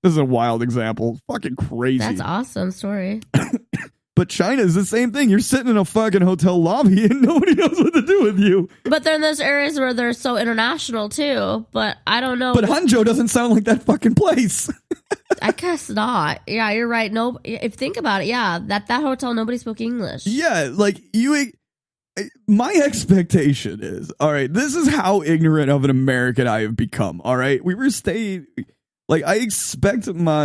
This is a wild example. Fucking crazy. That's an awesome story. But China is the same thing. You're sitting in a fucking hotel lobby and nobody knows what to do with you. But they're in those areas where they're so international too. But I don't know. But Hangzhou doesn't sound like that fucking place. I guess not. Yeah, you're right. No, if think about it, yeah, that hotel nobody spoke English. Yeah, like my expectation is, all right, this is how ignorant of an American I have become. All right, we were staying. Like I expect my.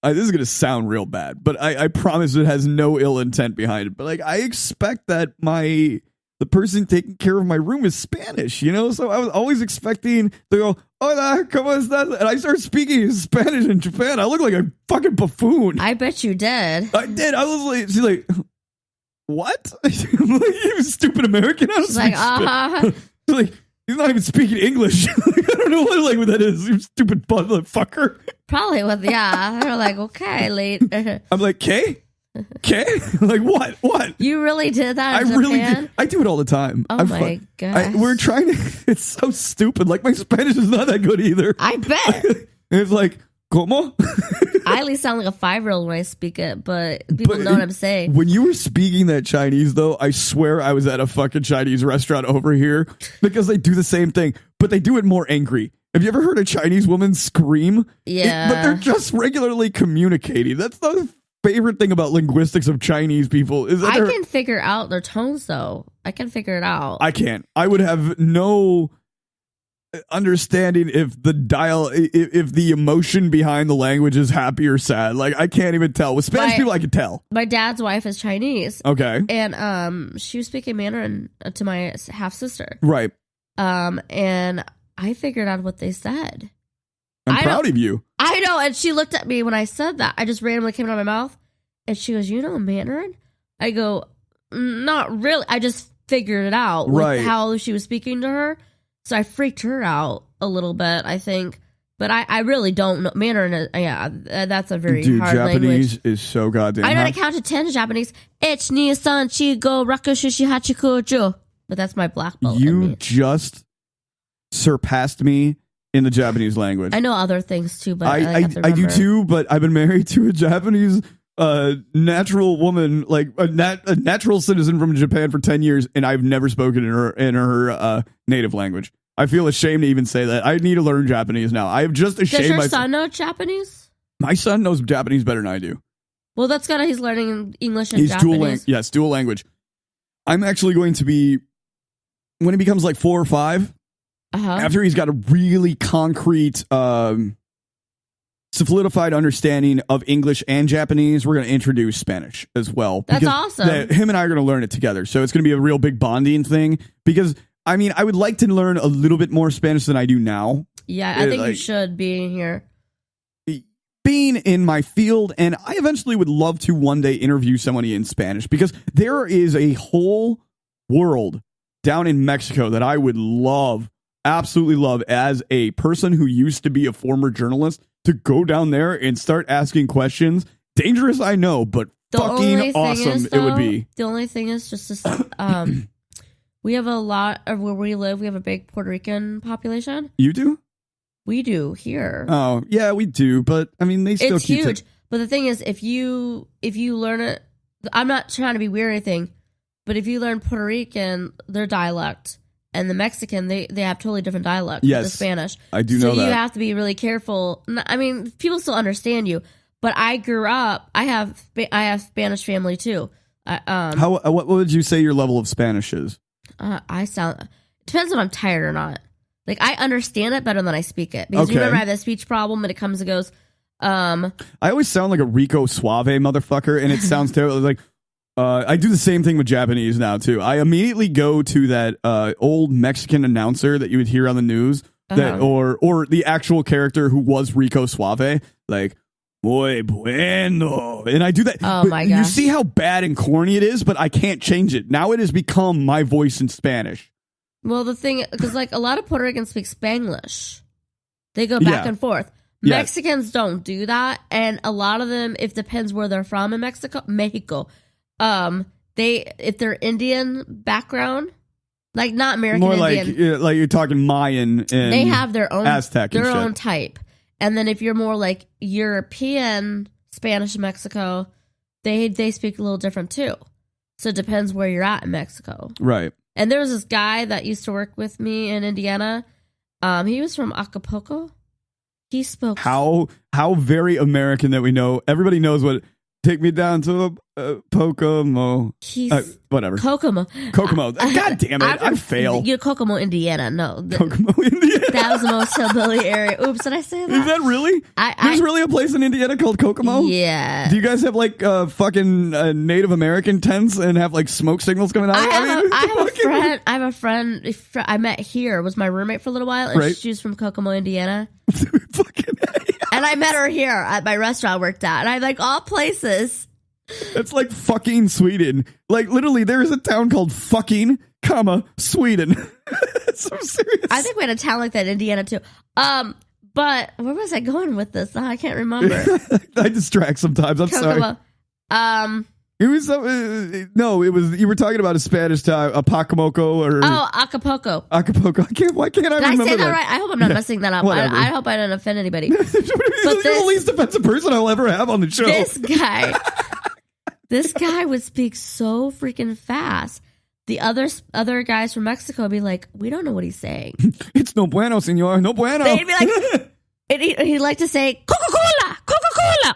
This is going to sound real bad, but I promise it has no ill intent behind it. But like, I expect that the person taking care of my room is Spanish, you know? So I was always expecting to go, hola, ¿cómo estás? And I started speaking Spanish in Japan. I look like a fucking buffoon. I bet you did. I did. I was like, she's like, what? I'm like, you stupid American. I don't She's like, She's like, he's not even speaking English. I don't know what that is. You stupid fucker. Probably with, yeah. They're like, okay, late. I'm like, K? Like, what? You really did that in I really Japan? did. I do it all the time. Oh my gosh. We're trying to, it's so stupid. Like, my Spanish is not that good either. I bet. It's like, ¿cómo? I at least sound like a 5-year-old when I speak it, but people know what I'm saying. When you were speaking that Chinese, though, I swear I was at a fucking Chinese restaurant over here because they do the same thing, but they do it more angry. Have you ever heard a Chinese woman scream? Yeah. But they're just regularly communicating. That's the favorite thing about linguistics of Chinese people. Is that I can figure out their tones, though. I can figure it out. I can't. I would have no understanding if the emotion behind the language is happy or sad. Like, I can't even tell. With Spanish people, I can tell. My dad's wife is Chinese. Okay. And she was speaking Mandarin to my half-sister. Right. And I figured out what they said. I'm proud of you. I know. And she looked at me when I said that. I just randomly came out of my mouth. And she goes, you know Mandarin? I go, not really. I just figured it out with how she was speaking to her. So I freaked her out a little bit, I think. But I really don't know. Mandarin, that's a very hard Japanese language. is so goddamn I know to count to 10 in Japanese. Ich, ni, san, chi, go, raku, shushi, hachi, kuju. But that's my black belt. You just surpassed me in the Japanese language. I know other things too, but I do too, but I've been married to a Japanese natural woman, like a natural citizen from Japan for 10 years, and I've never spoken in her native language. I feel ashamed to even say that. I need to learn Japanese now. I have just ashamed myself. Does your son know Japanese? My son knows Japanese better than I do. Well, that's good. He's learning English and Japanese. Yes, dual language. I'm actually going to be, when he becomes like 4 or 5, after he's got a really concrete, solidified understanding of English and Japanese, we're going to introduce Spanish as well. That's awesome. Him and I are going to learn it together. So it's going to be a real big bonding thing because, I mean, I would like to learn a little bit more Spanish than I do now. Yeah, I think you should be here. Being in my field, and I eventually would love to one day interview somebody in Spanish because there is a whole world down in Mexico that I would love, absolutely love, as a person who used to be a former journalist, to go down there and start asking questions. Dangerous, I know, but fucking awesome it would be. The only thing is just we have a lot of where we live. We have a big Puerto Rican population. You do? We do here. Oh, yeah, we do. But I mean, they still it's huge. But the thing is, if you learn it, I'm not trying to be weird or anything, but if you learn Puerto Rican, their dialect, and the Mexican, they have totally different dialect. Yes, the Spanish. I do know that. So you have to be really careful. I mean, people still understand you, but I grew up. I have Spanish family too. What would you say your level of Spanish is? Depends if I'm tired or not. Like, I understand it better than I speak it. Because remember, I have that speech problem and it comes and goes. I always sound like a Rico Suave motherfucker, and it sounds terrible. Like, I do the same thing with Japanese now, too. I immediately go to that old Mexican announcer that you would hear on the news, or the actual character who was Rico Suave, like, muy bueno. And I do that. Oh, my gosh. You see how bad and corny it is, but I can't change it. Now it has become my voice in Spanish. Well, the thing, because like a lot of Puerto Ricans speak Spanglish. They go back and forth. Mexicans don't do that, and a lot of them, it depends where they're from in Mexico. If they're Indian background, like not American more Indian, like you're talking Mayan and they have their own Aztec, their own type. And then if you're more like European, Spanish in Mexico, they speak a little different too. So it depends where you're at in Mexico. Right. And there was this guy that used to work with me in Indiana. He was from Acapulco. He spoke... How very American that we know. Everybody knows what... Take me down to Pocomo. Whatever. Kokomo. God damn it. I fail. You're Kokomo, Indiana. No. Kokomo, Indiana. That was the most hillbilly area. Oops, did I say that? Is that really? There's really a place in Indiana called Kokomo? Yeah. Do you guys have like fucking Native American tents and have like smoke signals coming out? I have a friend I met here, was my roommate for a little while, and she's from Kokomo, Indiana. And I met her here at my restaurant I worked at. And I'm like, all places. It's like fucking Sweden. Like, literally, there is a town called fucking, Sweden. So serious. I think we had a town like that in Indiana, too. But where was I going with this? I can't remember. I distract sometimes. I'm sorry. It was it was you were talking about a Spanish town, a Pacamaco or Acapulco. Acapulco. Why can't I remember I say that that? Right? I hope I'm not messing that up. I hope I didn't offend anybody. But you're the least offensive person I'll ever have on the show. This guy would speak so freaking fast. The other guys from Mexico would be like, we don't know what he's saying. It's no bueno, senor. No bueno. They'd be like, he'd like to say Coca-Cola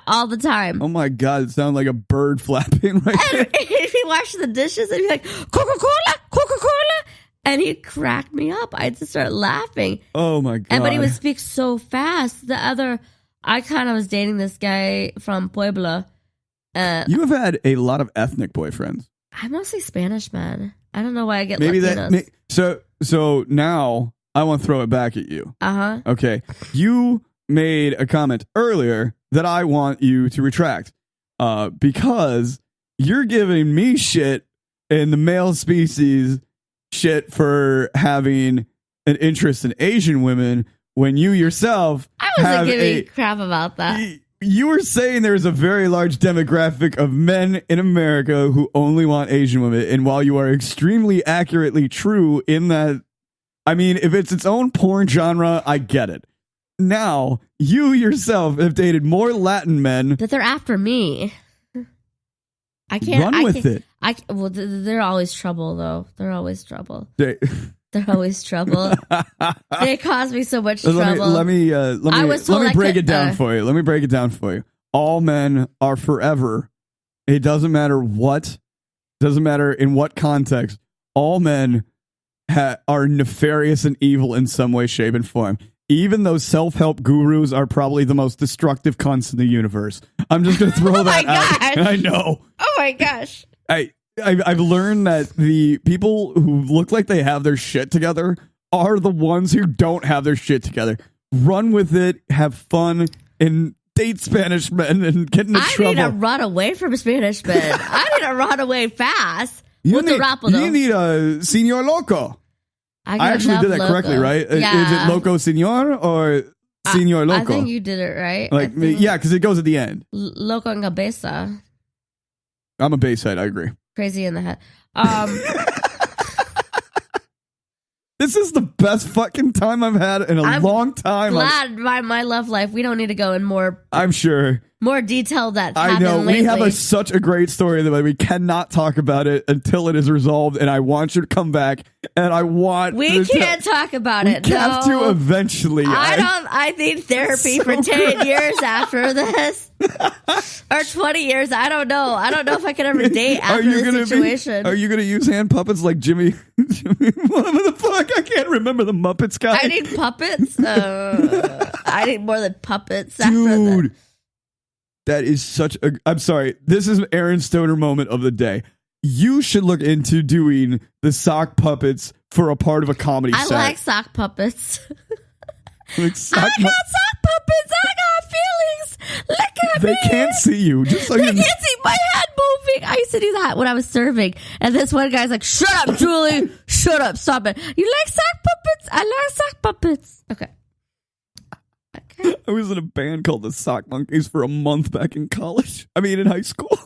all the time. Oh my God, it sounded like a bird flapping right there. And if he washed the dishes, he'd be like, Coca-Cola. And he'd crack me up. I'd just start laughing. Oh my God. But he would speak so fast. I kind of was dating this guy from Puebla. You have had a lot of ethnic boyfriends. I'm mostly Spanish, man. I don't know why I get maybe Latinos. So now I want to throw it back at you. Uh-huh. Okay. You made a comment earlier that I want you to retract because you're giving me shit and the male species shit for having an interest in Asian women when you yourself I wasn't giving crap about that. You were saying there's a very large demographic of men in America who only want Asian women, and while you are extremely accurately true in that, I mean, if it's its own porn genre, I get it. Now, you yourself have dated more Latin men. That they're after me. I can't. Run with it. Well, they're always trouble, though. They're always trouble. They're always trouble. They cause me so much trouble. Let me break it down for you. Let me break it down for you. All men are forever. It doesn't matter what. Doesn't matter in what context. All men are nefarious and evil in some way, shape, and form. Even those self-help gurus are probably the most destructive cunts in the universe. I'm just going to throw that out. I know. Oh my gosh. I've learned that the people who look like they have their shit together are the ones who don't have their shit together. Run with it, have fun, and date Spanish men and get into trouble. I need to run away from Spanish men. I need to run away fast. You need a Senor Loco. I actually did that loco. Correctly, right? Yeah. Is it Loco Senor or Senor Loco? I think you did it right. Yeah, because it goes at the end. Loco en cabeza. I'm a basehead, I agree. Crazy in the head. This is the best fucking time I've had in a long time. Glad my love life. We don't need to go in more. I'm sure. More detail that I know. lately. We have such a great story that we cannot talk about it until it is resolved. And I want you to come back. And I want we can't talk about it. We have to eventually. I need therapy for 10 years after this, or 20 years. I don't know. I don't know if I can ever date after this situation. Are you going to use hand puppets like Jimmy? What the fuck? I can't remember the Muppets guy. I need puppets. I need more than puppets. Dude. That is such a... I'm sorry. This is Aaron Stoner moment of the day. You should look into doing the sock puppets for a part of a comedy set. I like sock puppets. I got sock puppets. I got feelings. Look at me. They can't see you. Just so they can't see my head moving. I used to do that when I was serving. And this one guy's like, shut up, Julie. Shut up. Stop it. You like sock puppets? I like sock puppets. Okay. I was in a band called the Sock Monkeys for a month back in college. I mean, in high school.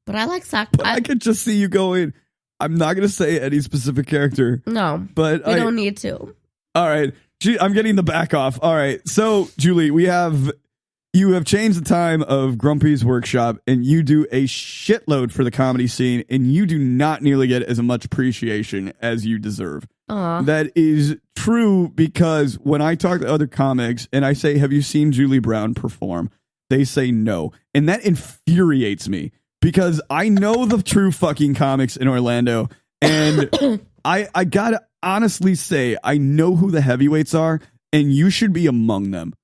But I like sock. I could just see you going. I'm not going to say any specific character. No, but we don't need to. All right. I'm getting the back off. All right. So, Julie, you have changed the time of Grumpy's workshop, and you do a shitload for the comedy scene, and you do not nearly get as much appreciation as you deserve. Aww. That is true, because when I talk to other comics and I say, have you seen Julie Brown perform? They say no. And that infuriates me, because I know the true fucking comics in Orlando, and I gotta honestly say, I know who the heavyweights are, and you should be among them.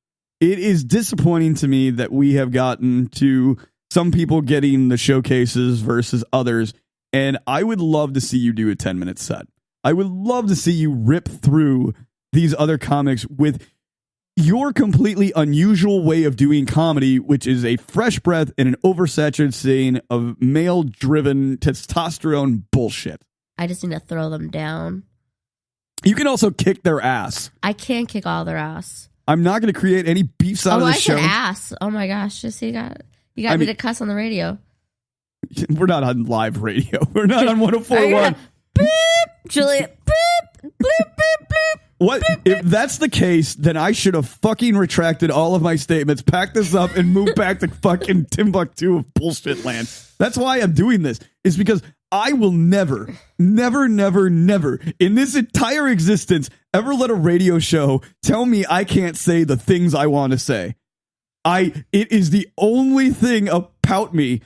It is disappointing to me that we have gotten to some people getting the showcases versus others, and I would love to see you do a 10-minute set. I would love to see you rip through these other comics with your completely unusual way of doing comedy, which is a fresh breath in an oversaturated scene of male-driven testosterone bullshit. I just need to throw them down. You can also kick their ass. I can kick all their ass. I'm not going to create any beefs out of the show. I said ass. Oh my gosh! Just you got me to cuss on the radio. We're not on live radio. We're not on 104.1. Beep, Julia. Beep, bleep, beep, bleep. What if that's the case? Then I should have fucking retracted all of my statements, packed this up, and moved back to fucking Timbuktu of bullshit land. That's why I'm doing this. Is because I will never in this entire existence ever let a radio show tell me I can't say the things I want to say. It is the only thing about me.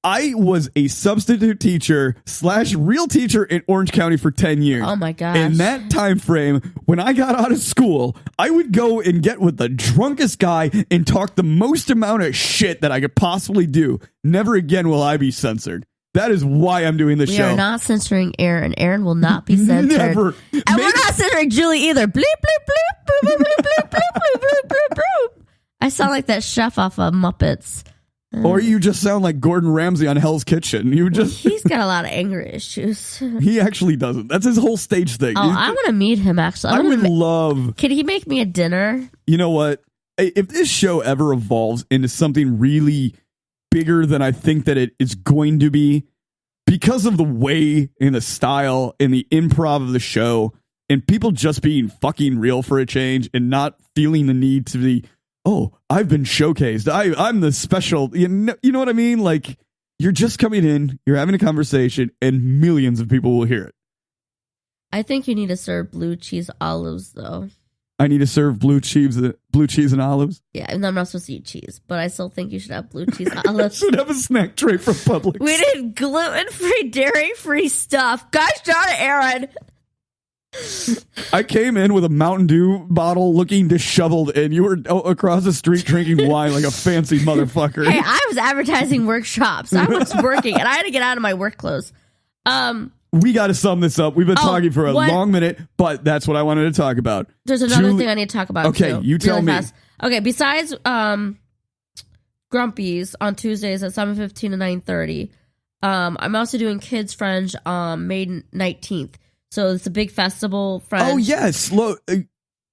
I was a substitute teacher / real teacher in Orange County for 10 years. Oh my gosh. In that time frame, when I got out of school, I would go and get with the drunkest guy and talk the most amount of shit that I could possibly do. Never again will I be censored. That is why I'm doing this show. We are not censoring Aaron. Aaron will not be censored. Never. And we're not censoring Julie either. Bleep, bleep, bleep, bleep, bleep, bleep, bleep, bleep, bleep, bleep, bleep. I sound like that chef off of Muppets. Or you just sound like Gordon Ramsay on Hell's Kitchen. He's got a lot of anger issues. He actually doesn't. That's his whole stage thing. Oh, I want to meet him, actually. I would love... Can he make me a dinner? You know what? If this show ever evolves into something really bigger than I think that it is going to be, because of the way and the style and the improv of the show, and people just being fucking real for a change and not feeling the need to be, oh, I've been showcased. I'm the special. You know what I mean? Like, you're just coming in, you're having a conversation, and millions of people will hear it. I think you need to serve blue cheese olives, though. I need to serve blue cheese and olives? Yeah, and I'm not supposed to eat cheese, but I still think you should have blue cheese olives. Should have a snack tray from Publix. We need gluten-free, dairy-free stuff. Gosh darn it, Aaron. I came in with a Mountain Dew bottle looking disheveled, and you were across the street drinking wine like a fancy motherfucker. Hey, I was advertising workshops. I was working, and I had to get out of my work clothes. We got to sum this up. We've been talking for a long minute, but that's what I wanted to talk about. There's another thing I need to talk about, okay, too. You tell really me. Fast. Okay, besides Grumpy's on Tuesdays at 7:15 and 9:30, I'm also doing Kids Fringe on May 19th. So it's a big festival. Fringe. Oh, yes. Look,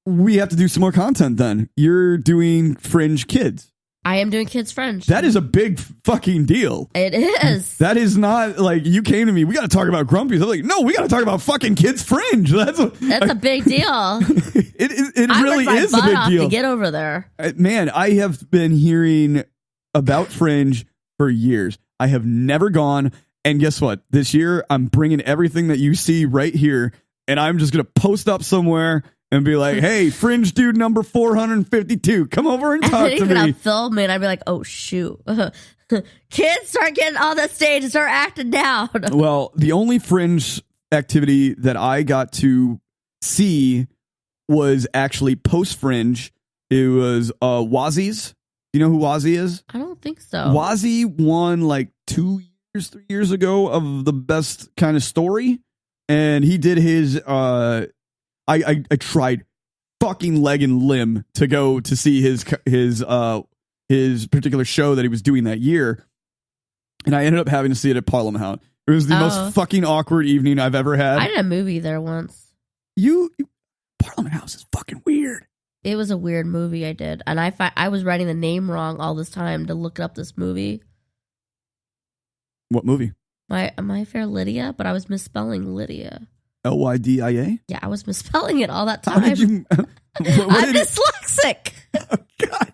we have to do some more content then. You're doing Fringe Kids. I am doing Kids Fringe. That is a big fucking deal. It is. That is not like you came to me, we got to talk about Grumpy's. I'm like, no, we got to talk about fucking Kids Fringe. That's a big deal. It really is a big deal. To get over there. Man, I have been hearing about Fringe for years. I have never gone. And guess what? This year, I'm bringing everything that you see right here, and I'm just going to post up somewhere and be like, hey, Fringe dude number 452, come over and talk to me. I'd film it. I'd be like, oh, shoot. Kids, start getting on the stage and start acting down. Well, the only Fringe activity that I got to see was actually post-Fringe. It was Wazzy's. You know who Wazzy is? I don't think so. Wazzy won like 3 years ago of the best kind of story. And he did his... I tried fucking leg and limb to go to see his particular show that he was doing that year, and I ended up having to see it at Parliament House. It was the most fucking awkward evening I've ever had. I did a movie there once. Parliament House is fucking weird. It was a weird movie I did, and I was writing the name wrong all this time to look up this movie. What movie? My Fair Lydia, but I was misspelling Lydia. Lydia? Yeah, I was misspelling it all that time. I'm dyslexic. Oh, God.